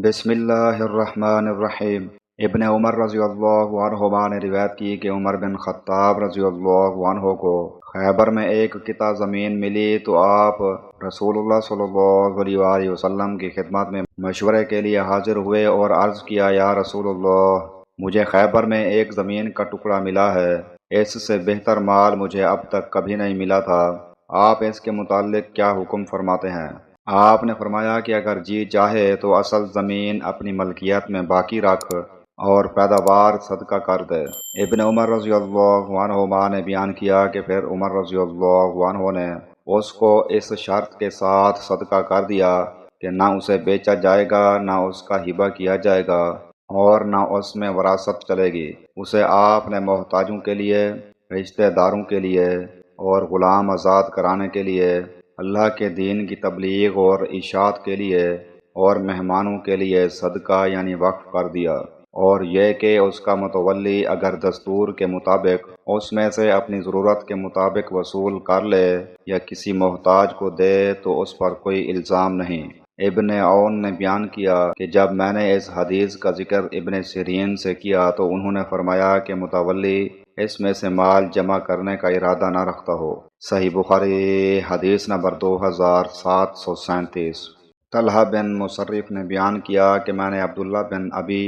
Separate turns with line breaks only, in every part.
بسم اللہ الرحمن الرحیم۔ ابن عمر رضی اللہ عنہما نے روایت کی کہ عمر بن خطاب رضی اللہ عنہ کو خیبر میں ایک قطعہ زمین ملی تو آپ رسول اللہ صلی اللہ علیہ وسلم کی خدمت میں مشورے کے لیے حاضر ہوئے اور عرض کیا، یا رسول اللہ، مجھے خیبر میں ایک زمین کا ٹکڑا ملا ہے، اس سے بہتر مال مجھے اب تک کبھی نہیں ملا تھا، آپ اس کے متعلق کیا حکم فرماتے ہیں؟ آپ نے فرمایا کہ اگر جی چاہے تو اصل زمین اپنی ملکیت میں باقی رکھ اور پیداوار صدقہ کر دے۔ ابن عمر رضی اللہ عنہما نے بیان کیا کہ پھر عمر رضی اللہ عنہ نے اس کو اس شرط کے ساتھ صدقہ کر دیا کہ نہ اسے بیچا جائے گا، نہ اس کا ہبہ کیا جائے گا اور نہ اس میں وراثت چلے گی۔ اسے آپ نے محتاجوں کے لیے، رشتہ داروں کے لیے اور غلام آزاد کرانے کے لیے، اللہ کے دین کی تبلیغ اور اشاعت کے لیے اور مہمانوں کے لیے صدقہ یعنی وقف کر دیا، اور یہ کہ اس کا متولی اگر دستور کے مطابق اس میں سے اپنی ضرورت کے مطابق وصول کر لے یا کسی محتاج کو دے تو اس پر کوئی الزام نہیں۔ ابن عون نے بیان کیا کہ جب میں نے اس حدیث کا ذکر ابن سیرین سے کیا تو انہوں نے فرمایا کہ متولی اس میں سے مال جمع کرنے کا ارادہ نہ رکھتا ہو۔ صحیح بخاری حدیث نمبر 2737۔ طلحہ بن مصرف نے بیان کیا کہ میں نے عبداللہ بن ابی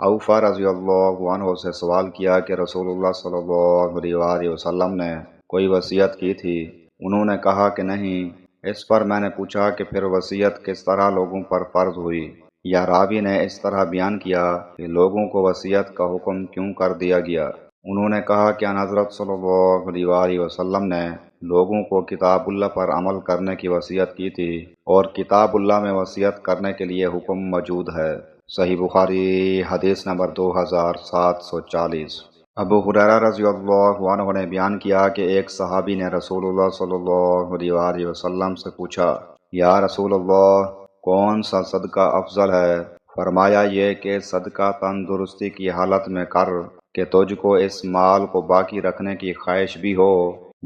اوفا رضی اللہ عنہ سے سوال کیا کہ رسول اللہ صلی اللہ علیہ وسلم نے کوئی وصیت کی تھی؟ انہوں نے کہا کہ نہیں۔ اس پر میں نے پوچھا کہ پھر وصیت کس طرح لوگوں پر فرض ہوئی؟ یا راوی نے اس طرح بیان کیا کہ لوگوں کو وصیت کا حکم کیوں کر دیا گیا؟ انہوں نے کہا کہ ان حضرت صلی اللہ علیہ وسلم نے لوگوں کو کتاب اللہ پر عمل کرنے کی وصیت کی تھی، اور کتاب اللہ میں وصیت کرنے کے لیے حکم موجود ہے۔ صحیح بخاری حدیث نمبر 2740۔ ابو ہریرہ رضی اللہ عنہ نے بیان کیا کہ ایک صحابی نے رسول اللہ صلی اللہ علیہ وسلم سے پوچھا، یا رسول اللہ، کون سا صدقہ افضل ہے؟ فرمایا، یہ کہ صدقہ تندرستی کی حالت میں کر کہ تجھ کو اس مال کو باقی رکھنے کی خواہش بھی ہو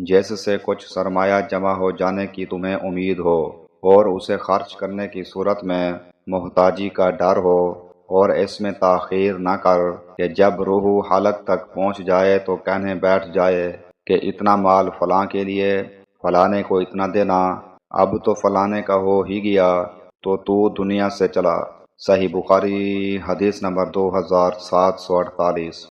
جس سے کچھ سرمایہ جمع ہو جانے کی تمہیں امید ہو، اور اسے خرچ کرنے کی صورت میں محتاجی کا ڈر ہو، اور اس میں تاخیر نہ کر کہ جب روح حلق تک پہنچ جائے تو کہنے بیٹھ جائے کہ اتنا مال فلاں کے لیے، فلانے کو اتنا دینا، اب تو فلانے کا ہو ہی گیا تو دنیا سے چلا۔ صحیح بخاری حدیث نمبر 2748۔